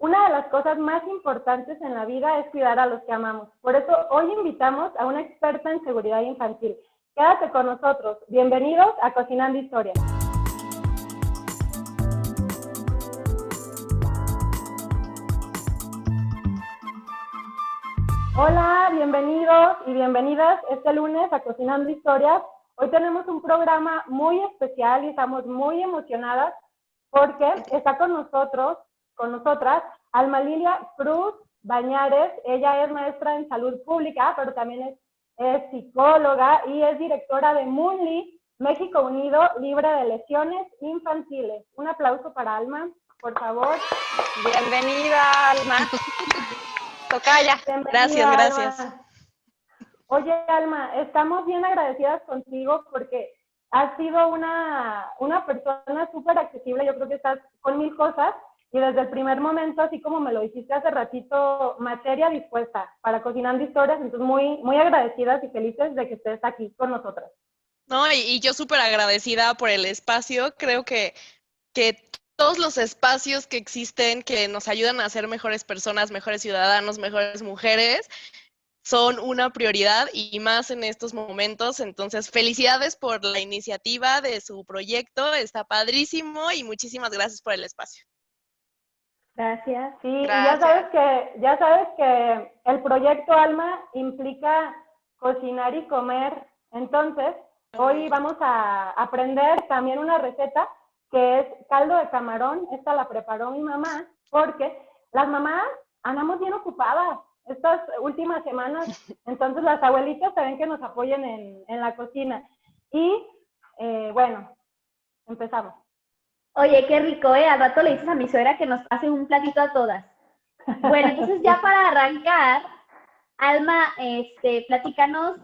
Una de las cosas más importantes en la vida es cuidar a los que amamos. Por eso hoy invitamos a una experta en seguridad infantil. Quédate con nosotros. Bienvenidos a Cocinando Historias. Hola, bienvenidos y bienvenidas este lunes a Cocinando Historias. Hoy tenemos un programa muy especial y estamos muy emocionadas porque está con nosotras, Alma Lilia Cruz Bañares. Ella es maestra en salud pública, pero también es psicóloga y es directora de MUNLI, México Unido Libre de Lesiones Infantiles. Un aplauso para Alma, por favor. Bienvenida, Alma. Tocaya. Gracias. Oye, Alma, estamos bien agradecidas contigo porque has sido una persona súper accesible. Yo creo que estás con 1000 cosas y desde el primer momento, así como me lo dijiste hace ratito, materia dispuesta para Cocinando Historias. Entonces, muy agradecidas y felices de que estés aquí con nosotras. No, y yo súper agradecida por el espacio. Creo que todos los espacios que existen que nos ayudan a ser mejores personas, mejores ciudadanos, mejores mujeres, son una prioridad y más en estos momentos. Entonces, felicidades por la iniciativa de su proyecto, está padrísimo y muchísimas gracias por el espacio. Gracias. Sí, Gracias. Y ya sabes que el proyecto Alma implica cocinar y comer. Entonces, hoy vamos a aprender también una receta que es caldo de camarón. Esta la preparó mi mamá porque las mamás andamos bien ocupadas estas últimas semanas. Entonces, las abuelitas saben que nos apoyen en la cocina. Y, bueno, empezamos. Oye, qué rico, ¿eh? Al rato le dices a mi suegra que nos pase un platito a todas. Bueno, entonces ya para arrancar, Alma, platícanos,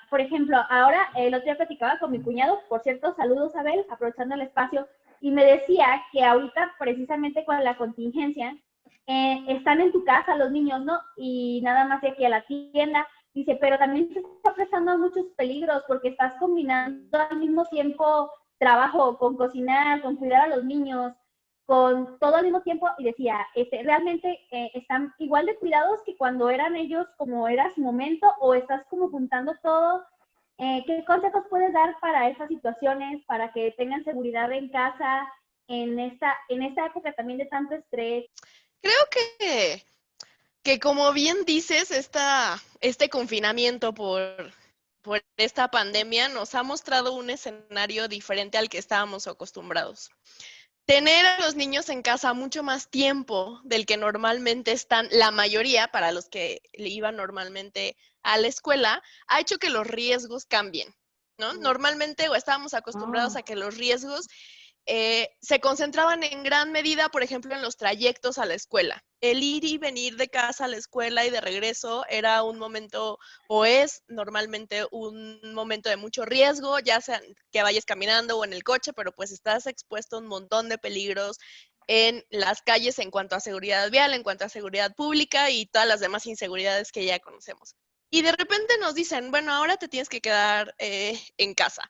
por ejemplo, ahora el otro día platicaba con mi cuñado, por cierto, saludos a Abel, aprovechando el espacio, y me decía que ahorita precisamente con la contingencia, están en tu casa los niños, ¿no? Y nada más de aquí a la tienda, dice, pero también se está prestando a muchos peligros porque estás combinando al mismo tiempo trabajo con cocinar, con cuidar a los niños, con todo al mismo tiempo, y decía, realmente están igual de cuidados que cuando eran ellos, como era su momento, o estás como juntando todo. ¿Qué consejos puedes dar para esas situaciones, para que tengan seguridad en casa, en esta época también de tanto estrés? Creo que como bien dices, este confinamiento por esta pandemia nos ha mostrado un escenario diferente al que estábamos acostumbrados. Tener a los niños en casa mucho más tiempo del que normalmente están, la mayoría, para los que iban normalmente a la escuela, ha hecho que los riesgos cambien, ¿no? Normalmente o estábamos acostumbrados a que los riesgos se concentraban en gran medida, por ejemplo, en los trayectos a la escuela. El ir y venir de casa a la escuela y de regreso era un momento, o es normalmente un momento de mucho riesgo, ya sea que vayas caminando o en el coche, pero pues estás expuesto a un montón de peligros en las calles en cuanto a seguridad vial, en cuanto a seguridad pública y todas las demás inseguridades que ya conocemos. Y de repente nos dicen, bueno, ahora te tienes que quedar en casa.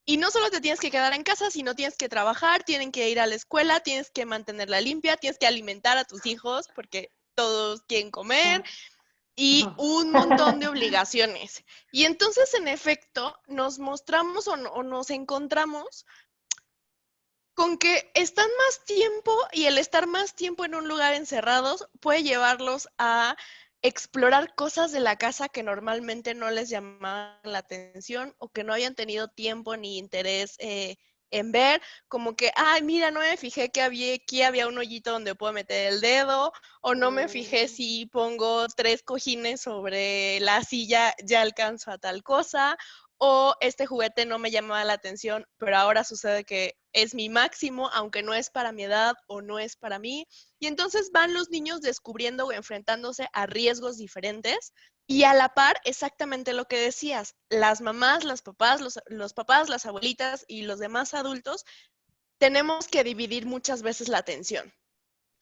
Y no solo te tienes que quedar en casa, sino tienes que trabajar, tienen que ir a la escuela, tienes que mantenerla limpia, tienes que alimentar a tus hijos porque todos quieren comer y un montón de obligaciones. Y entonces, en efecto, nos mostramos o nos encontramos con que están más tiempo y el estar más tiempo en un lugar encerrados puede llevarlos a explorar cosas de la casa que normalmente no les llamaban la atención o que no habían tenido tiempo ni interés en ver, como que, ay, mira, no me fijé que aquí había un hoyito donde puedo meter el dedo, o no me fijé si pongo 3 cojines sobre la silla, ya alcanzo a tal cosa, o este juguete no me llamaba la atención, pero ahora sucede que es mi máximo, aunque no es para mi edad o no es para mí. Y entonces van los niños descubriendo o enfrentándose a riesgos diferentes y a la par, exactamente lo que decías, las mamás, los papás, las abuelitas y los demás adultos tenemos que dividir muchas veces la atención.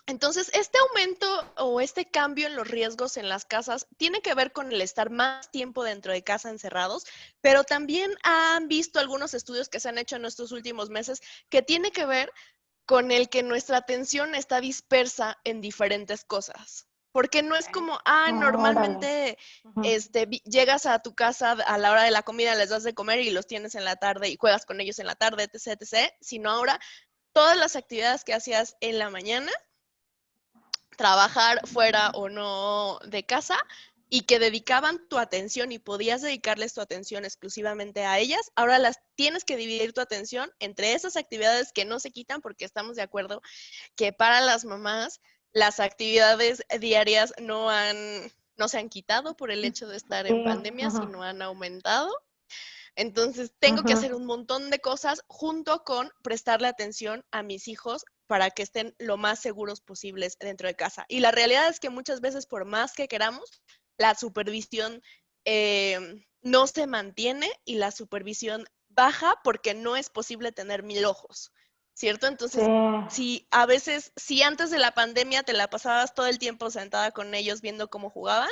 Entonces, este aumento o este cambio en los riesgos en las casas tiene que ver con el estar más tiempo dentro de casa encerrados, pero también han visto algunos estudios que se han hecho en estos últimos meses que tiene que ver con el que nuestra atención está dispersa en diferentes cosas. Porque no es como, normalmente llegas a tu casa a la hora de la comida, les das de comer y los tienes en la tarde y juegas con ellos en la tarde, etc., etc., sino ahora todas las actividades que hacías en la mañana, trabajar fuera o no de casa, y que dedicaban tu atención y podías dedicarles tu atención exclusivamente a ellas, ahora las tienes que dividir tu atención entre esas actividades que no se quitan, porque estamos de acuerdo que para las mamás las actividades diarias no se han quitado por el hecho de estar en pandemia, sino han aumentado. Entonces, tengo que hacer un montón de cosas junto con prestarle atención a mis hijos para que estén lo más seguros posibles dentro de casa. Y la realidad es que muchas veces, por más que queramos, la supervisión no se mantiene y la supervisión baja porque no es posible tener 1000 ojos, ¿cierto? Entonces, si antes de la pandemia te la pasabas todo el tiempo sentada con ellos viendo cómo jugaban,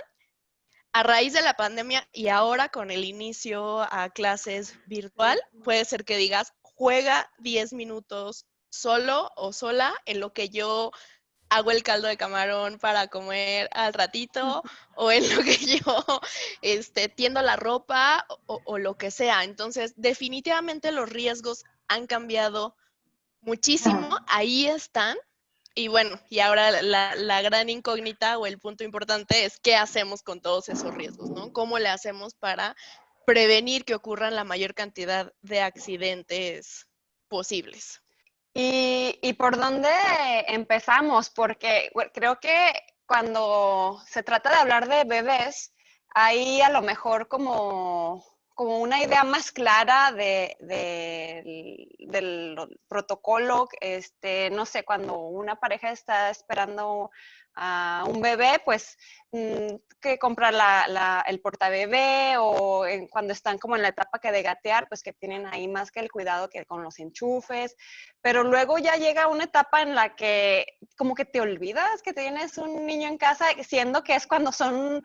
a raíz de la pandemia y ahora con el inicio a clases virtual, puede ser que digas, juega 10 minutos solo o sola en lo que yo hago el caldo de camarón para comer al ratito, o en lo que yo tiendo la ropa o lo que sea. Entonces, definitivamente los riesgos han cambiado muchísimo, ahí están. Y bueno, y ahora la gran incógnita o el punto importante es qué hacemos con todos esos riesgos, ¿no? ¿Cómo le hacemos para prevenir que ocurran la mayor cantidad de accidentes posibles? ¿Y por dónde empezamos? Porque creo que cuando se trata de hablar de bebés, hay a lo mejor como una idea más clara del protocolo. No sé, cuando una pareja está esperando a un bebé, pues que comprar el portabebé, o cuando están como en la etapa que de gatear, pues que tienen ahí más que el cuidado que con los enchufes. Pero luego ya llega una etapa en la que como que te olvidas que tienes un niño en casa, siendo que es cuando son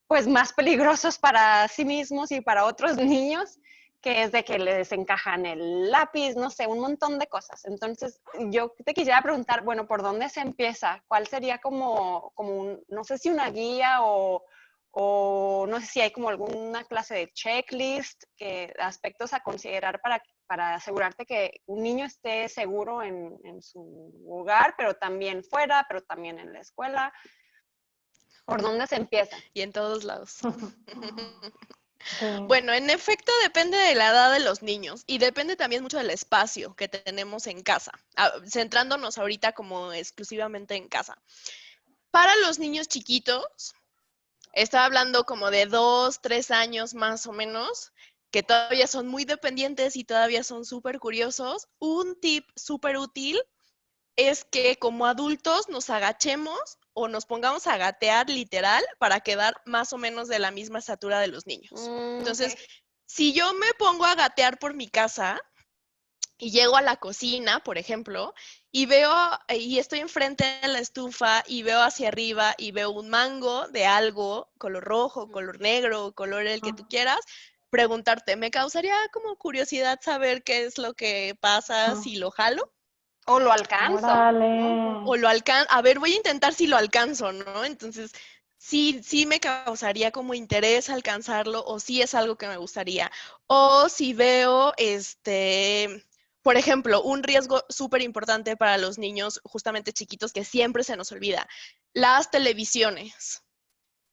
pues más peligrosos para sí mismos y para otros niños, que es de que les encajan el lápiz, no sé, un montón de cosas. Entonces, yo te quisiera preguntar, bueno, ¿por dónde se empieza? ¿Cuál sería como no sé si una guía o no sé si hay como alguna clase de checklist, aspectos a considerar para asegurarte que un niño esté seguro en su hogar, pero también fuera, pero también en la escuela? ¿Por dónde se empieza? Y en todos lados. Bueno, en efecto depende de la edad de los niños y depende también mucho del espacio que tenemos en casa, centrándonos ahorita como exclusivamente en casa. Para los niños chiquitos, estaba hablando como de 2, 3 años más o menos, que todavía son muy dependientes y todavía son súper curiosos. Un tip súper útil es que como adultos nos agachemos o nos pongamos a gatear literal para quedar más o menos de la misma estatura de los niños. Entonces, si yo me pongo a gatear por mi casa y llego a la cocina, por ejemplo, y estoy enfrente de la estufa y veo hacia arriba y veo un mango de algo, color rojo, color negro, color el que tú quieras, preguntarte, ¿me causaría como curiosidad saber qué es lo que pasa si lo jalo? O lo alcanzo. ¿No? O lo alcanzo. A ver, voy a intentar si lo alcanzo, ¿no? Entonces, sí me causaría como interés alcanzarlo, o sí es algo que me gustaría. O si veo, por ejemplo, un riesgo súper importante para los niños justamente chiquitos que siempre se nos olvida, las televisiones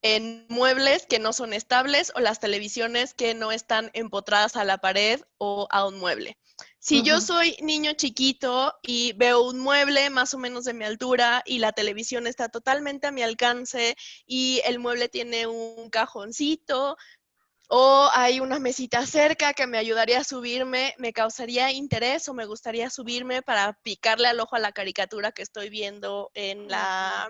en muebles que no son estables o las televisiones que no están empotradas a la pared o a un mueble. Si yo soy niño chiquito y veo un mueble más o menos de mi altura y la televisión está totalmente a mi alcance y el mueble tiene un cajoncito o hay una mesita cerca que me ayudaría a subirme, me causaría interés o me gustaría subirme para picarle al ojo a la caricatura que estoy viendo en la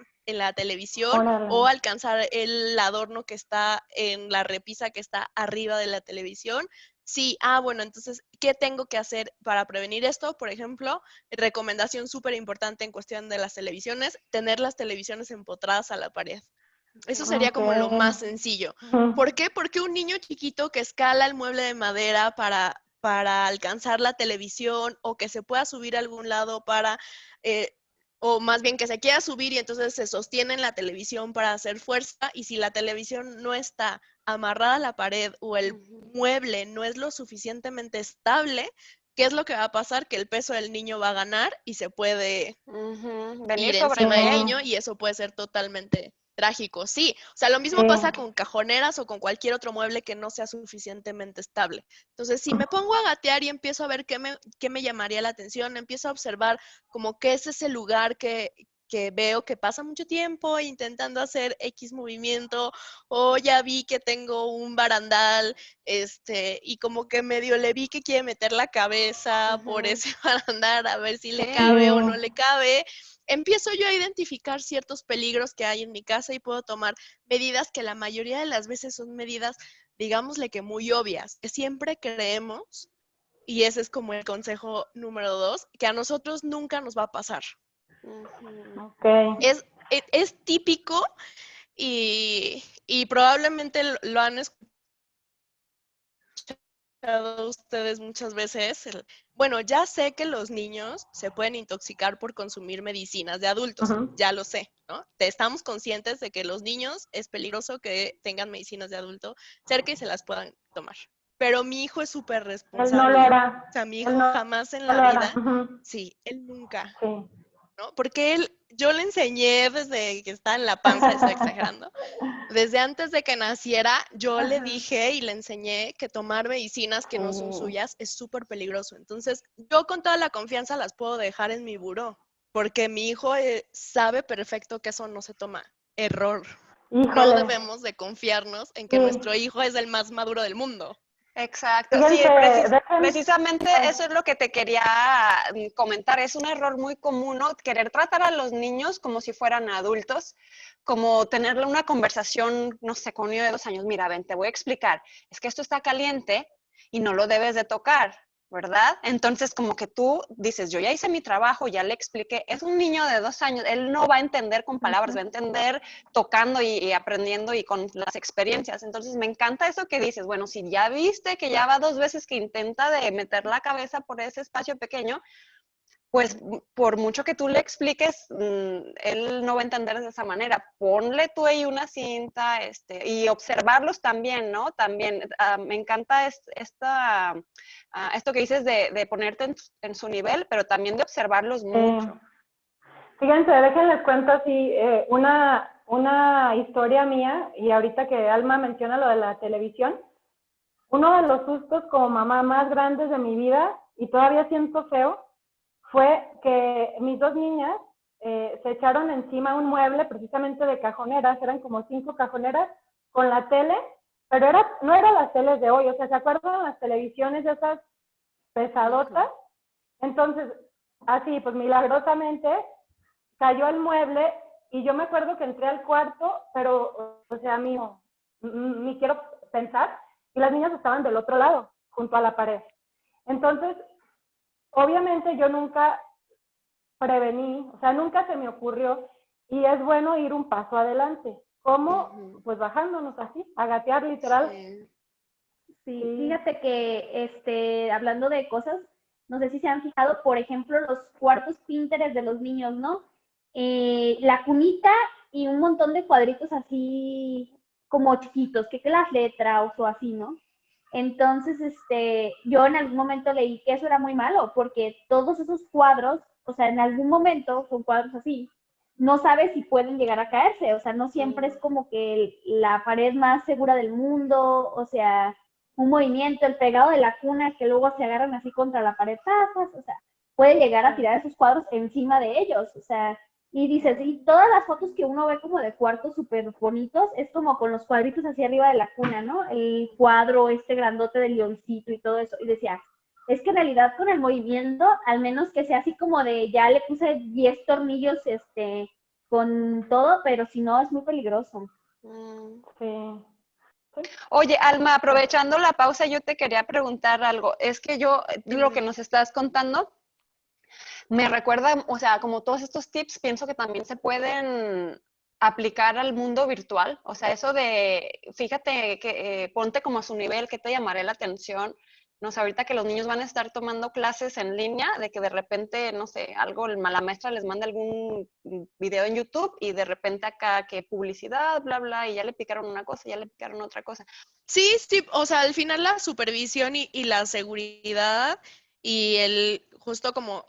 televisión. Órale. O alcanzar el adorno que está en la repisa que está arriba de la televisión. Sí, bueno, entonces, ¿qué tengo que hacer para prevenir esto? Por ejemplo, recomendación súper importante en cuestión de las televisiones, tener las televisiones empotradas a la pared. Eso sería como lo más sencillo. ¿Por qué? Porque un niño chiquito que escala el mueble de madera para para alcanzar la televisión o que se pueda subir a algún lado para, o más bien que se quiera subir y entonces se sostiene en la televisión para hacer fuerza, y si la televisión no está amarrada a la pared o el mueble no es lo suficientemente estable, ¿qué es lo que va a pasar? Que el peso del niño va a ganar y se puede venir ir sobre encima del él. niño, y eso puede ser totalmente trágico. Sí, o sea, lo mismo pasa con cajoneras o con cualquier otro mueble que no sea suficientemente estable. Entonces, si me pongo a gatear y empiezo a ver qué me llamaría la atención, empiezo a observar como qué es ese lugar que veo que pasa mucho tiempo intentando hacer X movimiento, o ya vi que tengo un barandal, y como que medio le vi que quiere meter la cabeza por ese barandal a ver si le cabe o no le cabe. Empiezo yo a identificar ciertos peligros que hay en mi casa y puedo tomar medidas que la mayoría de las veces son medidas, digámosle que muy obvias, que siempre creemos, y ese es como el consejo número 2, que a nosotros nunca nos va a pasar. Okay. Es típico y probablemente lo han escuchado ustedes muchas veces. Bueno, ya sé que los niños se pueden intoxicar por consumir medicinas de adultos, ya lo sé, ¿no? Estamos conscientes de que los niños es peligroso que tengan medicinas de adulto cerca y se las puedan tomar. Pero mi hijo es súper responsable. Él no lo hará. O sea, mi hijo jamás en la vida, sí, él nunca. Sí. ¿No? Porque yo le enseñé desde que estaba en la panza, estoy exagerando, desde antes de que naciera, yo le dije y le enseñé que tomar medicinas que no son suyas es súper peligroso. Entonces, yo con toda la confianza las puedo dejar en mi buró, porque mi hijo sabe perfecto que eso no se toma. Error. Híjole. No debemos de confiarnos en que nuestro hijo es el más maduro del mundo. Exacto, Fíjense, sí, precisamente eso es lo que te quería comentar. Es un error muy común, ¿no? Querer tratar a los niños como si fueran adultos, como tenerle una conversación, no sé, con un niño de 2 años. Mira, ven, te voy a explicar, es que esto está caliente y no lo debes de tocar, ¿verdad? Entonces, como que tú dices, yo ya hice mi trabajo, ya le expliqué. Es un niño de 2 años, él no va a entender con palabras, va a entender tocando y aprendiendo y con las experiencias. Entonces, me encanta eso que dices, bueno, si ya viste que ya va 2 veces que intenta de meter la cabeza por ese espacio pequeño, pues por mucho que tú le expliques, él no va a entender de esa manera. Ponle tú ahí una cinta, y observarlos también, ¿no? También, me encanta esto que dices de ponerte en su nivel, pero también de observarlos mucho. Fíjense, déjenles cuento así una historia mía, y ahorita que Alma menciona lo de la televisión, uno de los sustos como mamá más grandes de mi vida, y todavía siento feo, fue que mis 2 niñas se echaron encima un mueble precisamente de cajoneras, eran como 5 cajoneras con la tele, pero no eran las teles de hoy, o sea, ¿se acuerdan las televisiones de esas pesadotas? Entonces, así, pues milagrosamente cayó el mueble y yo me acuerdo que entré al cuarto, pero, o sea, ni quiero pensar, y las niñas estaban del otro lado, junto a la pared. Entonces, obviamente yo nunca prevení, o sea, nunca se me ocurrió, y es bueno ir un paso adelante. ¿Cómo? Pues bajándonos así, a gatear literal. Sí, fíjate que hablando de cosas, no sé si se han fijado, por ejemplo, los cuartos Pinterest de los niños, ¿no? La cunita y un montón de cuadritos así como chiquitos, que las letras o así, ¿no? Entonces, yo en algún momento leí que eso era muy malo, porque todos esos cuadros, o sea, en algún momento son cuadros así, no sabes si pueden llegar a caerse, o sea, no siempre es como que la pared más segura del mundo, o sea, un movimiento, el pegado de la cuna, que luego se agarran así contra la pared, o sea, puede llegar a tirar esos cuadros encima de ellos, o sea, y dices, y todas las fotos que uno ve como de cuartos súper bonitos, es como con los cuadritos hacia arriba de la cuna, ¿no? El cuadro grandote del leoncito y todo eso. Y decía, es que en realidad con el movimiento, al menos que sea así como de, ya le puse 10 tornillos, con todo, pero si no, es muy peligroso. Sí. Oye, Alma, aprovechando la pausa, yo te quería preguntar algo. Es que lo que nos estás contando, me recuerda, o sea, como todos estos tips, pienso que también se pueden aplicar al mundo virtual. O sea, eso de, fíjate, que ponte como a su nivel, que te llamaré la atención. no sé, ahorita que los niños van a estar tomando clases en línea, de que de repente, no sé, la maestra les manda algún video en YouTube y de repente acá que publicidad, bla, bla, y ya le picaron una cosa, ya le picaron otra cosa. Sí, sí, o sea, al final la supervisión y la seguridad y el justo como,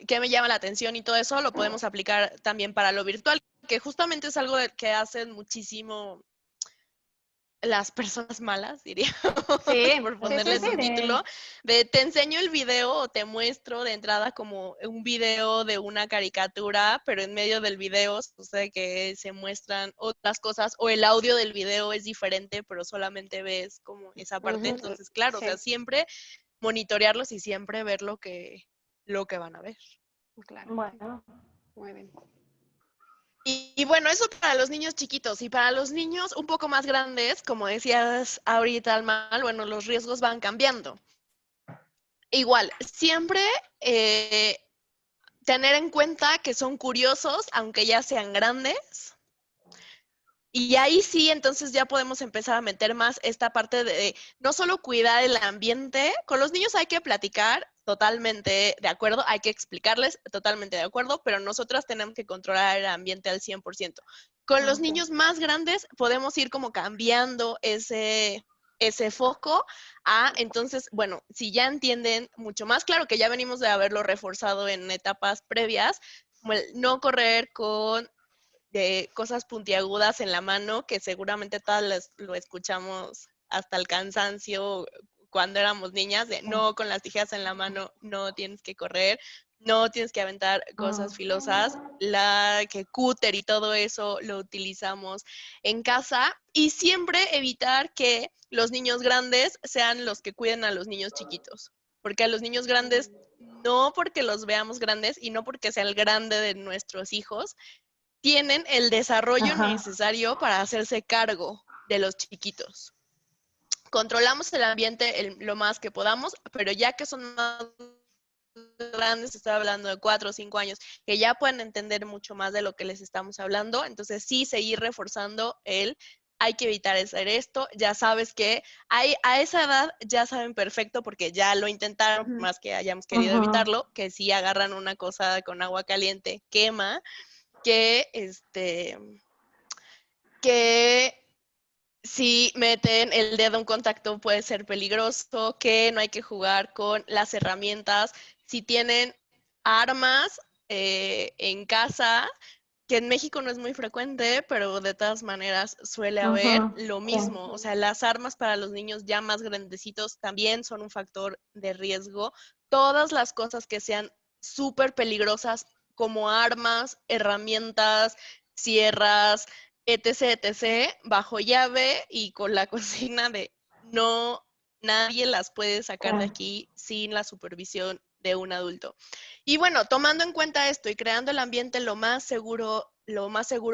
¿qué me llama la atención? Y todo eso lo podemos aplicar también para lo virtual, que justamente es algo que hacen muchísimo las personas malas, diría, Sí, por sí, ponerles sí, un sí. título, de te enseño el video o te muestro de entrada como un video de una caricatura, pero en medio del video sucede que se muestran otras cosas, o el audio del video es diferente, pero solamente ves como esa parte. Ujú, Entonces, claro, o sí, sea, siempre monitorearlos y siempre ver lo que van a ver. claro. Bueno, Muy bien. Y bueno, eso para los niños chiquitos. Y para los niños un poco más grandes, como decías ahorita, Alma, bueno, los riesgos van cambiando. Igual, siempre tener en cuenta que son curiosos, aunque ya sean grandes. Y ahí sí, entonces ya podemos empezar a meter más esta parte de no solo cuidar el ambiente, con los niños hay que platicar, totalmente de acuerdo, hay que explicarles, totalmente de acuerdo, pero nosotras tenemos que controlar el ambiente al 100%. Con los niños más grandes podemos ir como cambiando ese foco entonces, bueno, si ya entienden mucho más, claro que ya venimos de haberlo reforzado en etapas previas, como el no correr con de cosas puntiagudas en la mano, que seguramente todas lo escuchamos hasta el cansancio cuando éramos niñas, de no con las tijeras en la mano, no tienes que correr, no tienes que aventar cosas filosas, que cúter y todo eso lo utilizamos en casa y siempre evitar que los niños grandes sean los que cuiden a los niños chiquitos, porque a los niños grandes, no porque los veamos grandes y no porque sea el grande de nuestros hijos, tienen el desarrollo necesario para hacerse cargo de los chiquitos. Controlamos el ambiente lo más que podamos, pero ya que son más grandes, estoy hablando de 4 o 5 años, que ya pueden entender mucho más de lo que les estamos hablando, entonces sí seguir reforzando hay que evitar hacer esto, ya sabes que a esa edad ya saben perfecto porque ya lo intentaron, más que hayamos querido evitarlo, que si agarran una cosa con agua caliente, quema, que si meten el dedo en contacto puede ser peligroso, que no hay que jugar con las herramientas. Si tienen armas en casa, que en México no es muy frecuente, pero de todas maneras suele haber lo mismo. O sea, las armas para los niños ya más grandecitos también son un factor de riesgo. Todas las cosas que sean súper peligrosas como armas, herramientas, sierras, etc., etc., bajo llave y con la consigna de nadie las puede sacar de aquí sin la supervisión de un adulto. Y bueno, tomando en cuenta esto y creando el ambiente lo más seguro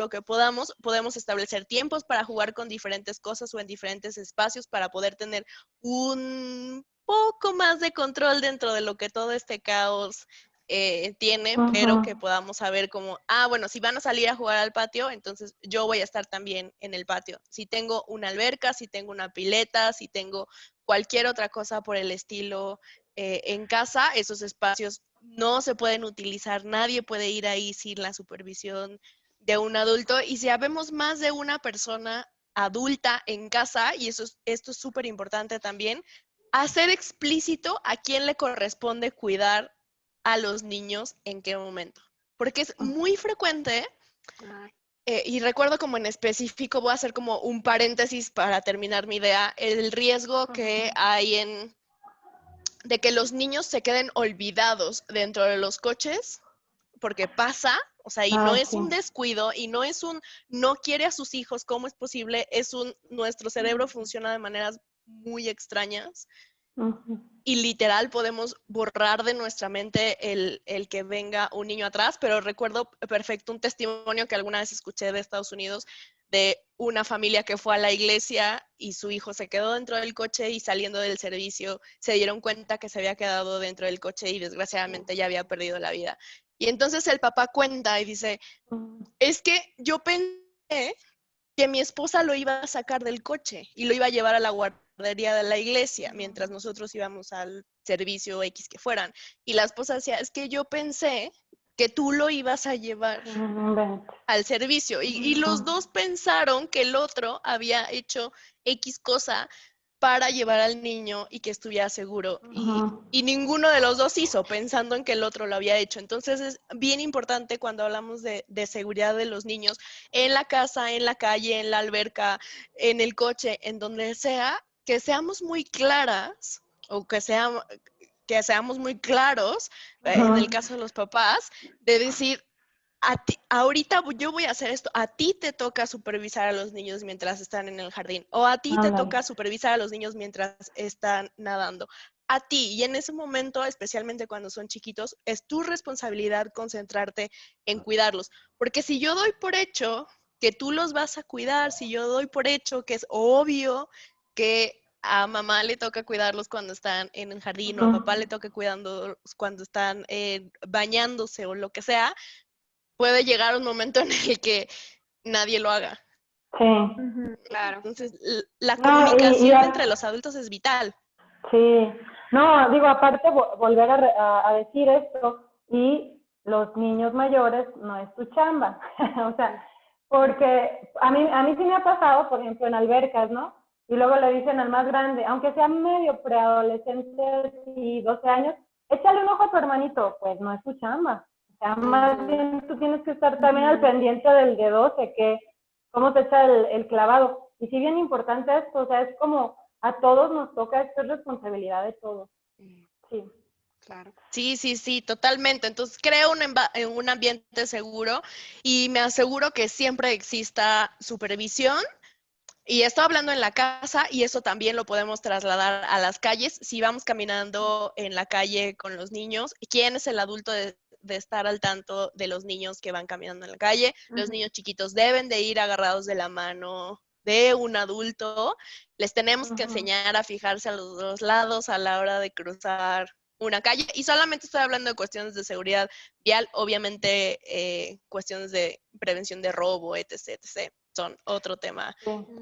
que podemos establecer tiempos para jugar con diferentes cosas o en diferentes espacios para poder tener un poco más de control dentro de lo que todo este caos tiene, pero que podamos saber como, bueno, si van a salir a jugar al patio, entonces yo voy a estar también en el patio. Si tengo una alberca, si tengo una pileta, si tengo cualquier otra cosa por el estilo en casa, esos espacios no se pueden utilizar, nadie puede ir ahí sin la supervisión de un adulto. Y si habemos más de una persona adulta en casa, y esto es súper importante también, hacer explícito a quién le corresponde cuidar a los niños en qué momento. Porque es muy frecuente, y recuerdo como en específico, voy a hacer como un paréntesis para terminar mi idea, el riesgo que hay de que los niños se queden olvidados dentro de los coches, porque pasa, o sea, y no es un descuido, y no es no quiere a sus hijos, ¿cómo es posible? Nuestro cerebro funciona de maneras muy extrañas, y literal podemos borrar de nuestra mente el que venga un niño atrás, pero recuerdo perfecto un testimonio que alguna vez escuché de Estados Unidos de una familia que fue a la iglesia y su hijo se quedó dentro del coche y saliendo del servicio se dieron cuenta que se había quedado dentro del coche y desgraciadamente ya había perdido la vida. Y entonces el papá cuenta y dice, es que yo pensé que mi esposa lo iba a sacar del coche y lo iba a llevar a la guardería guardería de la iglesia, mientras nosotros íbamos al servicio X que fueran. Y la esposa decía, es que yo pensé que tú lo ibas a llevar al servicio. Y los dos pensaron que el otro había hecho X cosa para llevar al niño y que estuviera seguro. Y ninguno de los dos hizo, pensando en que el otro lo había hecho. Entonces es bien importante cuando hablamos de seguridad de los niños, en la casa, en la calle, en la alberca, en el coche, en donde sea, que seamos muy claras o que seamos muy claros, en el caso de los papás, de decir, ahorita yo voy a hacer esto, a ti te toca supervisar a los niños mientras están en el jardín, o a ti te toca supervisar a los niños mientras están nadando. A ti, y en ese momento, especialmente cuando son chiquitos, es tu responsabilidad concentrarte en cuidarlos. Porque si yo doy por hecho que tú los vas a cuidar, si yo doy por hecho que es obvio que a mamá le toca cuidarlos cuando están en el jardín, o a papá le toca cuidarlos cuando están bañándose o lo que sea, puede llegar un momento en el que nadie lo haga. Sí. Claro. Entonces, la comunicación entre los adultos es vital. Sí. No, digo, aparte, volver a decir esto, y los niños mayores no es tu chamba. O sea, porque a mí sí me ha pasado, por ejemplo, en albercas, ¿no? Y luego le dicen al más grande, aunque sea medio preadolescente y 12 años, échale un ojo a tu hermanito. Pues no es tu chamba. O sea, más bien tú tienes que estar también al pendiente del de 12, que cómo se echa el clavado. Y sí, bien importante esto, o sea, es como a todos nos toca, esto es responsabilidad de todos. Sí. Claro. Sí, totalmente. Entonces, creo un ambiente seguro y me aseguro que siempre exista supervisión. Y estoy hablando en la casa, y eso también lo podemos trasladar a las calles. Si vamos caminando en la calle con los niños, ¿quién es el adulto de estar al tanto de los niños que van caminando en la calle? Los niños chiquitos deben de ir agarrados de la mano de un adulto. Les tenemos que enseñar a fijarse a los dos lados a la hora de cruzar una calle. Y solamente estoy hablando de cuestiones de seguridad vial, obviamente cuestiones de prevención de robo, etc. Son otro tema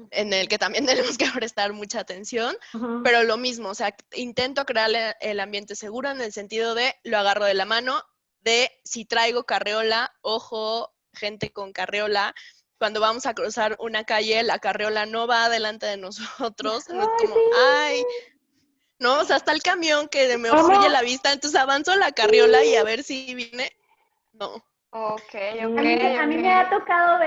en el que también tenemos que prestar mucha atención, pero lo mismo, o sea, intento crear el ambiente seguro en el sentido de lo agarro de la mano, de si traigo carriola, ojo, gente con carriola, cuando vamos a cruzar una calle, la carriola no va delante de nosotros, no es como, ay, no, o sea, está el camión que me obstruye la vista, entonces avanzo la carriola y a ver si viene, no. Okay. A mí me ha tocado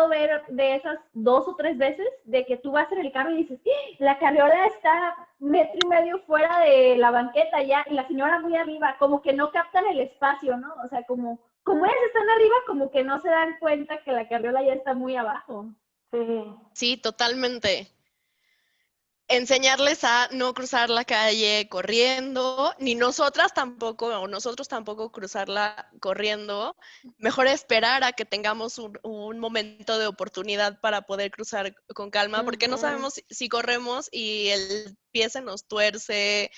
ver de esas 2 o 3 veces de que tú vas en el carro y dices, la carriola está 1.5 metros fuera de la banqueta ya, y la señora muy arriba, como que no captan el espacio, ¿no? O sea, como ellas están arriba, como que no se dan cuenta que la carriola ya está muy abajo. Sí, totalmente. Enseñarles a no cruzar la calle corriendo, ni nosotros tampoco cruzarla corriendo. Mejor esperar a que tengamos un momento de oportunidad para poder cruzar con calma, porque no sabemos si corremos y el pie se nos tuerce,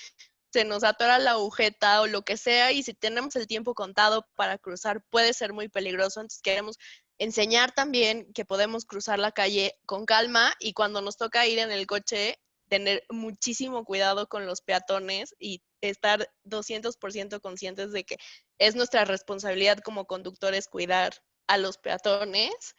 se nos atora la agujeta o lo que sea, y si tenemos el tiempo contado para cruzar puede ser muy peligroso. Entonces queremos enseñar también que podemos cruzar la calle con calma, y cuando nos toca ir en el coche, tener muchísimo cuidado con los peatones y estar 200% conscientes de que es nuestra responsabilidad como conductores cuidar a los peatones.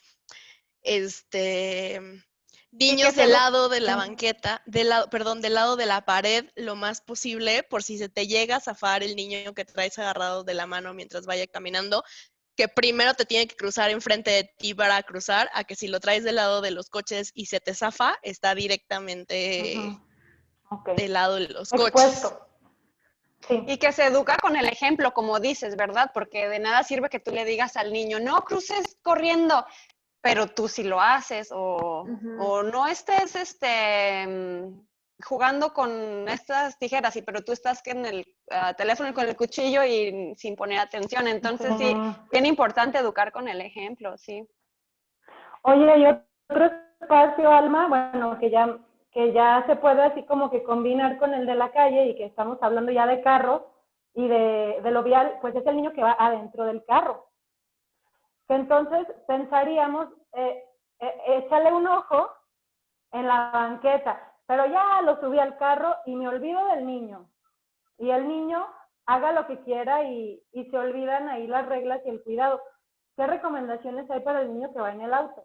Niños del lado de la banqueta, del lado de la pared, lo más posible, por si se te llega a zafar el niño que traes agarrado de la mano mientras vaya caminando, que primero te tiene que cruzar enfrente de ti para cruzar, a que si lo traes del lado de los coches y se te zafa, está directamente del lado de los coches. Sí. Y que se educa con el ejemplo, como dices, ¿verdad? Porque de nada sirve que tú le digas al niño, no cruces corriendo, pero tú sí lo haces, o no estés jugando con estas tijeras, pero tú estás en el teléfono con el cuchillo y sin poner atención. Entonces, sí, bien importante educar con el ejemplo, sí. Oye, y otro espacio, Alma, bueno, que ya se puede así como que combinar con el de la calle, y que estamos hablando ya de carros y de lo vial, pues es el niño que va adentro del carro. Que entonces pensaríamos, échale un ojo en la banqueta, pero ya lo subí al carro y me olvido del niño. Y el niño haga lo que quiera y se olvidan ahí las reglas y el cuidado. ¿Qué recomendaciones hay para el niño que va en el auto?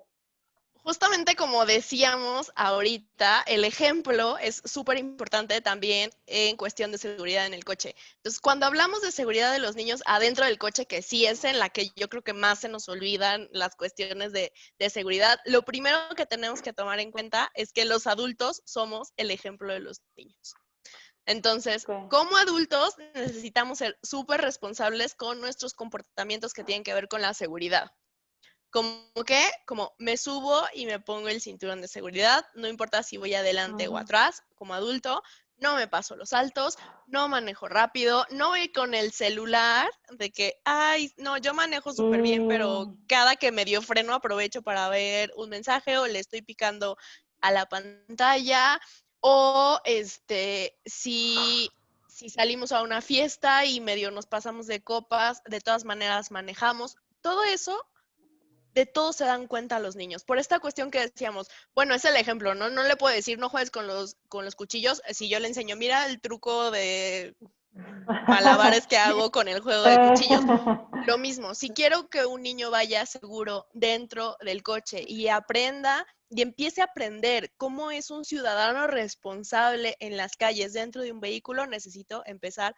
Justamente como decíamos ahorita, el ejemplo es súper importante también en cuestión de seguridad en el coche. Entonces, cuando hablamos de seguridad de los niños adentro del coche, que sí es en la que yo creo que más se nos olvidan las cuestiones de seguridad, lo primero que tenemos que tomar en cuenta es que los adultos somos el ejemplo de los niños. Entonces, como adultos necesitamos ser súper responsables con nuestros comportamientos que tienen que ver con la seguridad. ¿Cómo qué? Como me subo y me pongo el cinturón de seguridad, no importa si voy adelante o atrás, como adulto, no me paso los saltos, no manejo rápido, no voy con el celular de que, ay, no, yo manejo súper bien, pero cada que medio freno aprovecho para ver un mensaje o le estoy picando a la pantalla, o si salimos a una fiesta y medio nos pasamos de copas, de todas maneras manejamos, todo eso de todo se dan cuenta los niños. Por esta cuestión que decíamos, bueno, es el ejemplo, ¿no? No le puedo decir, no juegues con los cuchillos, si yo le enseño, mira el truco de malabares que hago con el juego de cuchillos. Lo mismo, si quiero que un niño vaya seguro dentro del coche y aprenda y empiece a aprender cómo es un ciudadano responsable en las calles dentro de un vehículo, necesito empezar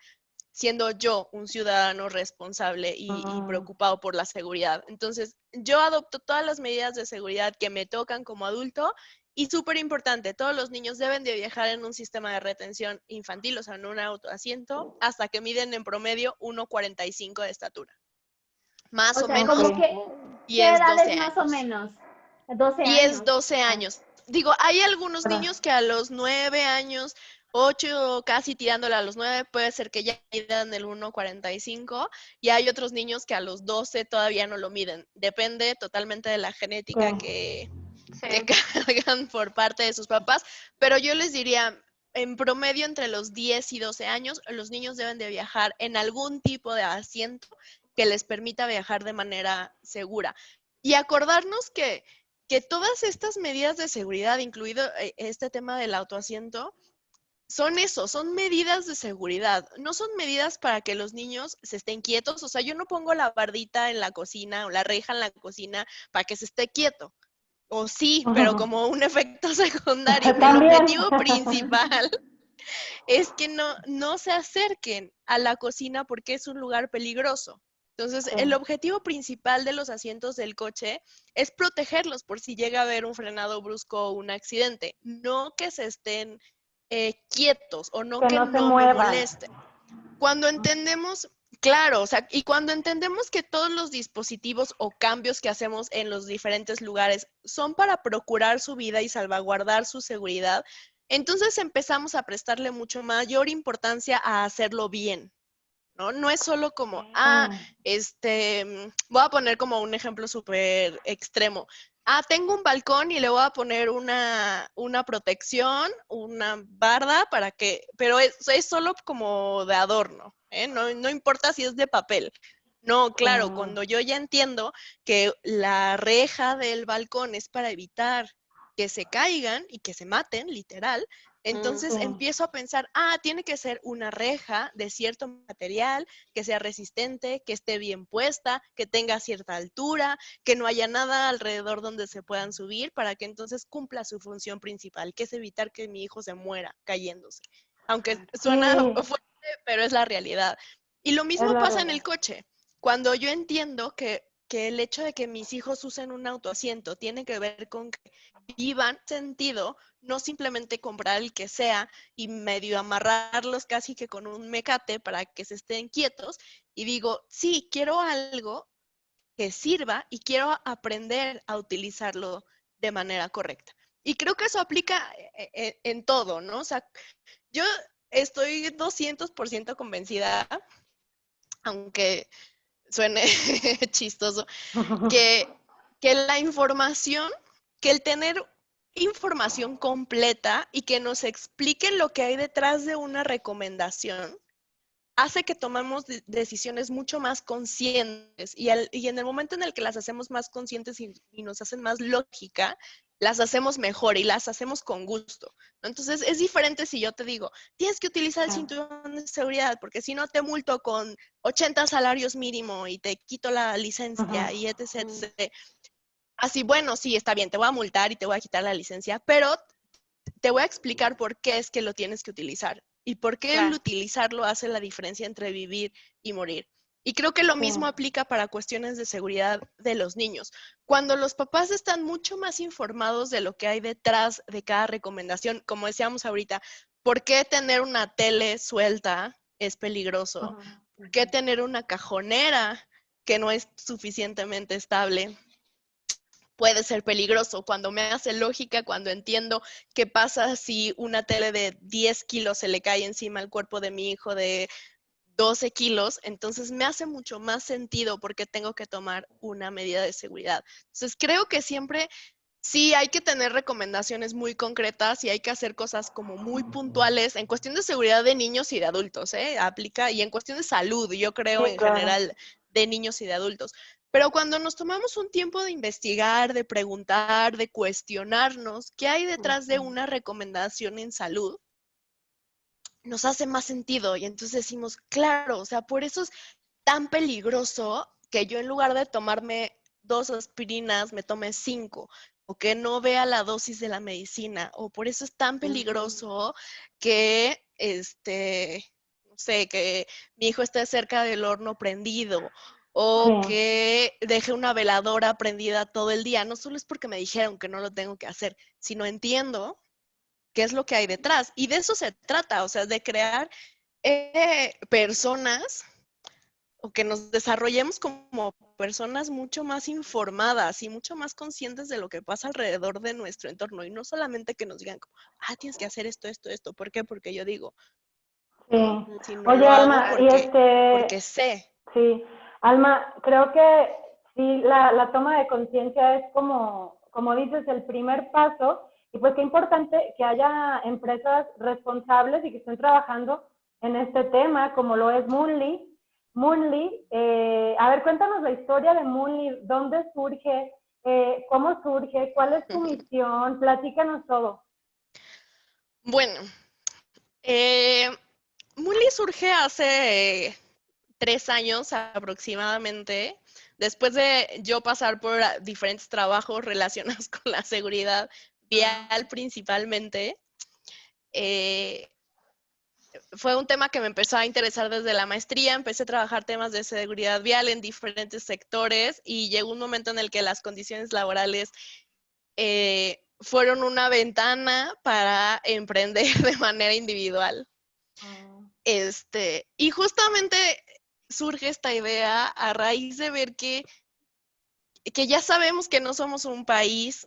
siendo yo un ciudadano responsable y preocupado por la seguridad. Entonces, yo adopto todas las medidas de seguridad que me tocan como adulto y súper importante, todos los niños deben de viajar en un sistema de retención infantil, o sea, en un autoasiento, hasta que miden en promedio 1,45 de estatura. Más o menos. Como que, y es 12 años. Más o menos. 12 y años. es 12 años. Digo, hay algunos niños que a los 9 años 8, casi tirándole a los 9, puede ser que ya midan el 1,45 y hay otros niños que a los 12 todavía no lo miden. Depende totalmente de la genética que cargan por parte de sus papás, pero yo les diría, en promedio entre los 10 y 12 años, los niños deben de viajar en algún tipo de asiento que les permita viajar de manera segura. Y acordarnos que todas estas medidas de seguridad, incluido este tema del autoasiento, son medidas de seguridad, no son medidas para que los niños se estén quietos. O sea, yo no pongo la bardita en la cocina o la reja en la cocina para que se esté quieto. O sí, pero como un efecto secundario. El objetivo principal es que no se acerquen a la cocina porque es un lugar peligroso. Entonces, el objetivo principal de los asientos del coche es protegerlos por si llega a haber un frenado brusco o un accidente, no que se estén quietos o no que no me molesten. Cuando entendemos, claro, o sea, y cuando entendemos que todos los dispositivos o cambios que hacemos en los diferentes lugares son para procurar su vida y salvaguardar su seguridad, entonces empezamos a prestarle mucho mayor importancia a hacerlo bien. No es solo como, voy a poner como un ejemplo súper extremo. Tengo un balcón y le voy a poner una protección, una barda para que, pero es solo como de adorno, no importa si es de papel. No, claro, cuando yo ya entiendo que la reja del balcón es para evitar que se caigan y que se maten, literal, entonces empiezo a pensar, tiene que ser una reja de cierto material, que sea resistente, que esté bien puesta, que tenga cierta altura, que no haya nada alrededor donde se puedan subir para que entonces cumpla su función principal, que es evitar que mi hijo se muera cayéndose. Aunque suena fuerte, pero es la realidad. Y lo mismo pasa en el coche. Cuando yo entiendo que el hecho de que mis hijos usen un autoasiento tiene que ver con que vivan sentido, no simplemente comprar el que sea y medio amarrarlos casi que con un mecate para que se estén quietos. Y digo, sí, quiero algo que sirva y quiero aprender a utilizarlo de manera correcta. Y creo que eso aplica en todo, ¿no? O sea, yo estoy 200% convencida, aunque suene chistoso, que la información, que el tener información completa y que nos expliquen lo que hay detrás de una recomendación hace que tomemos decisiones mucho más conscientes y en el momento en el que las hacemos más conscientes y nos hacen más lógica, las hacemos mejor y las hacemos con gusto, ¿no? Entonces, es diferente si yo te digo, tienes que utilizar el cinturón de seguridad, porque si no te multo con 80 salarios mínimo y te quito la licencia y etc, etc. Así, bueno, sí, está bien, te voy a multar y te voy a quitar la licencia, pero te voy a explicar por qué es que lo tienes que utilizar y por qué el utilizarlo hace la diferencia entre vivir y morir. Y creo que lo mismo aplica para cuestiones de seguridad de los niños. Cuando los papás están mucho más informados de lo que hay detrás de cada recomendación, como decíamos ahorita, ¿por qué tener una tele suelta es peligroso? ¿Por qué tener una cajonera que no es suficientemente estable puede ser peligroso? Cuando me hace lógica, cuando entiendo qué pasa si una tele de 10 kilos se le cae encima al cuerpo de mi hijo de 12 kilos, entonces me hace mucho más sentido porque tengo que tomar una medida de seguridad. Entonces creo que siempre sí hay que tener recomendaciones muy concretas y hay que hacer cosas como muy puntuales en cuestión de seguridad de niños y de adultos, aplica, y en cuestión de salud, yo creo en general de niños y de adultos. Pero cuando nos tomamos un tiempo de investigar, de preguntar, de cuestionarnos qué hay detrás de una recomendación en salud, nos hace más sentido y entonces decimos, claro, o sea, por eso es tan peligroso que yo en lugar de tomarme 2 aspirinas me tome 5 o que no vea la dosis de la medicina, o por eso es tan peligroso que, no sé, que mi hijo esté cerca del horno prendido o que deje una veladora prendida todo el día. No solo es porque me dijeron que no lo tengo que hacer, sino entiendo qué es lo que hay detrás. Y de eso se trata, o sea, de crear personas o que nos desarrollemos como personas mucho más informadas y mucho más conscientes de lo que pasa alrededor de nuestro entorno. Y no solamente que nos digan, tienes que hacer esto, esto, esto. ¿Por qué? Porque yo digo. Sí. Sino Oye, lo Alma, hago porque sé. Sí, Alma, creo que sí, la toma de conciencia es como dices, el primer paso, y pues qué importante que haya empresas responsables y que estén trabajando en este tema, como lo es Moonly. Moonly, a ver, cuéntanos la historia de Moonly, dónde surge, cómo surge, cuál es tu misión, platícanos todo. Bueno, Moonly surge hace 3 años aproximadamente, después de yo pasar por diferentes trabajos relacionados con la seguridad vial principalmente. Fue un tema que me empezó a interesar desde la maestría, empecé a trabajar temas de seguridad vial en diferentes sectores y llegó un momento en el que las condiciones laborales fueron una ventana para emprender de manera individual. Y justamente surge esta idea a raíz de ver que ya sabemos que no somos un país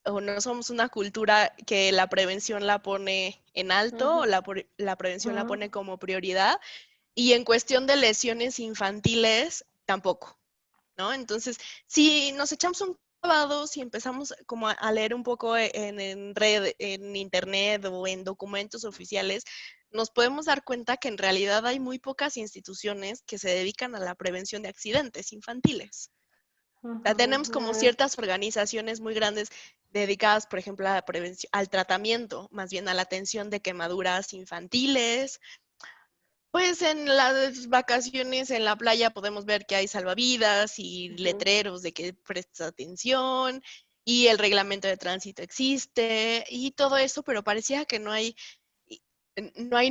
o no somos una cultura que la prevención la pone en alto o la prevención la pone como prioridad, y en cuestión de lesiones infantiles tampoco, ¿no? Entonces, si nos echamos un clavado, si empezamos como a leer un poco en red, en internet o en documentos oficiales, nos podemos dar cuenta que en realidad hay muy pocas instituciones que se dedican a la prevención de accidentes infantiles. O sea, tenemos como ciertas organizaciones muy grandes dedicadas, por ejemplo, a la prevención, al tratamiento, más bien a la atención de quemaduras infantiles. Pues en las vacaciones en la playa podemos ver que hay salvavidas y letreros de que prestes atención y el reglamento de tránsito existe y todo eso, pero parecía que no hay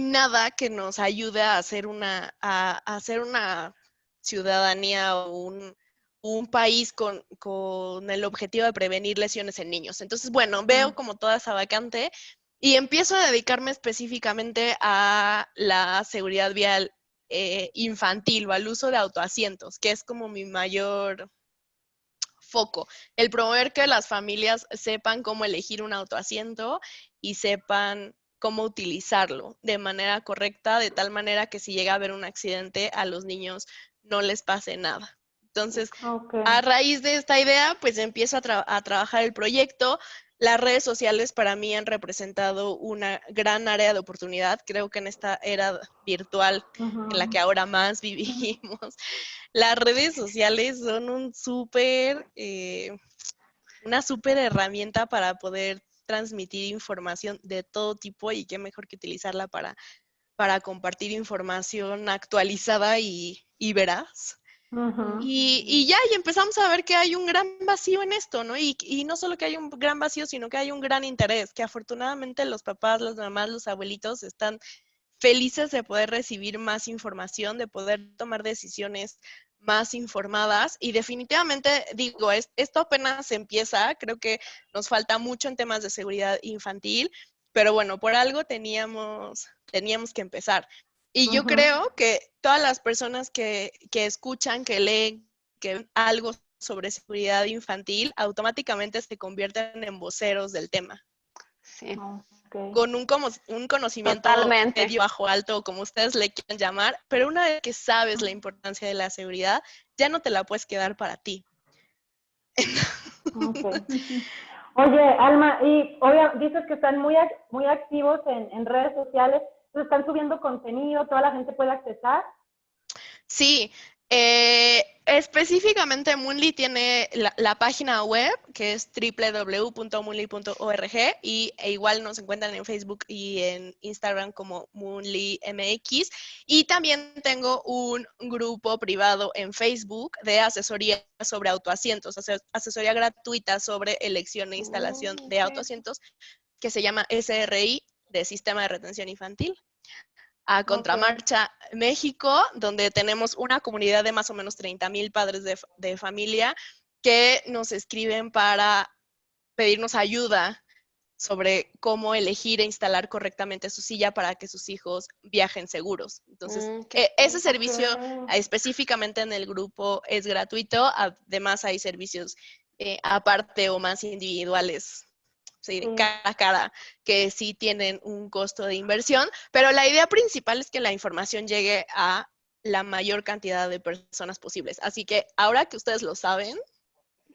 nada que nos ayude a hacer una ciudadanía o un país con el objetivo de prevenir lesiones en niños. Entonces, bueno, veo como toda esa vacante y empiezo a dedicarme específicamente a la seguridad vial infantil o al uso de autoasientos, que es como mi mayor foco. El promover que las familias sepan cómo elegir un autoasiento y sepan cómo utilizarlo de manera correcta, de tal manera que si llega a haber un accidente, a los niños no les pase nada. Entonces, a raíz de esta idea, pues empiezo a trabajar el proyecto. Las redes sociales para mí han representado una gran área de oportunidad. Creo que en esta era virtual en la que ahora más vivimos, las redes sociales son un súper una súper herramienta para poder transmitir información de todo tipo, y qué mejor que utilizarla para compartir información actualizada y veraz. Ujú. Y empezamos a ver que hay un gran vacío en esto, ¿no? Y no solo que hay un gran vacío, sino que hay un gran interés, que afortunadamente los papás, las mamás, los abuelitos están felices de poder recibir más información, de poder tomar decisiones más informadas, y definitivamente digo, esto apenas empieza. Creo que nos falta mucho en temas de seguridad infantil, pero bueno, por algo teníamos que empezar. Y yo creo que todas las personas que escuchan, que leen, que ven algo sobre seguridad infantil, automáticamente se convierten en voceros del tema. Sí. Okay. Con un conocimiento Totalmente. medio, bajo, alto, como ustedes le quieran llamar, pero una vez que sabes la importancia de la seguridad, ya no te la puedes quedar para ti. Okay. Oye, Alma, y dices que están muy activos en redes sociales, están subiendo contenido, toda la gente puede accesar. Sí, específicamente Moonly tiene la página web, que es www.moonly.org, e igual nos encuentran en Facebook y en Instagram como Moonly MX. Y también tengo un grupo privado en Facebook de asesoría sobre autoasientos, asesoría gratuita sobre elección e instalación de autoasientos, que se llama SRI, de Sistema de Retención Infantil. A Contramarcha México, donde tenemos una comunidad de más o menos 30,000 padres de familia que nos escriben para pedirnos ayuda sobre cómo elegir e instalar correctamente su silla para que sus hijos viajen seguros. Entonces, ese servicio específicamente en el grupo es gratuito. Además, hay servicios aparte o más individuales, sí, cara a cara, que sí tienen un costo de inversión, pero la idea principal es que la información llegue a la mayor cantidad de personas posibles. Así que ahora que ustedes lo saben,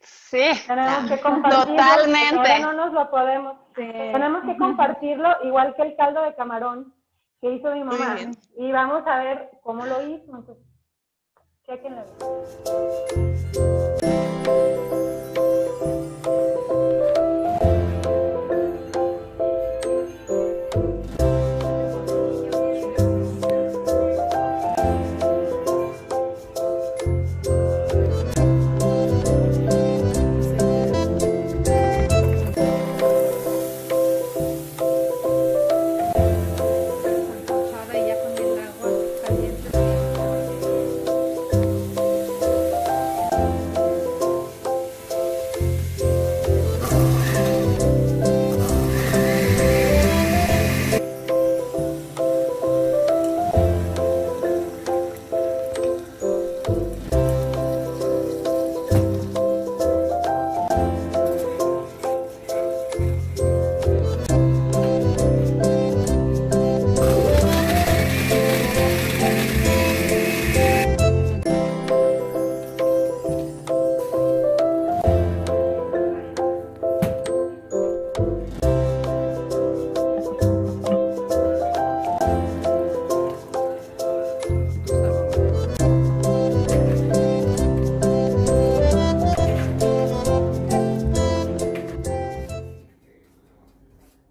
sí, tenemos que compartirlo. Totalmente. Ahora no nos lo podemos. Tenemos que compartirlo, igual que el caldo de camarón que hizo mi mamá. Y vamos a ver cómo lo hizo. Entonces, chequenlo.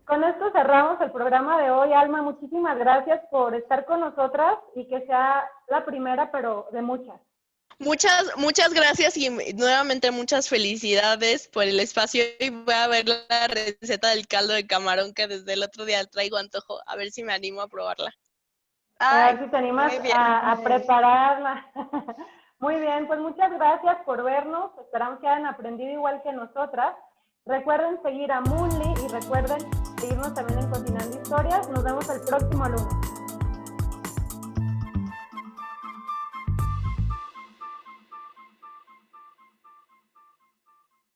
Con esto cerramos el programa de hoy. Alma, muchísimas gracias por estar con nosotras y que sea la primera, pero de muchas. Muchas gracias y nuevamente muchas felicidades por el espacio, y voy a ver la receta del caldo de camarón que desde el otro día traigo antojo, a ver si me animo a probarla. A ver si te animas a prepararla. Muy bien, pues muchas gracias por vernos. Esperamos que hayan aprendido igual que nosotras. Recuerden seguir a Moonly y recuerden seguirnos también en Cocinando Historias. Nos vemos el próximo lunes.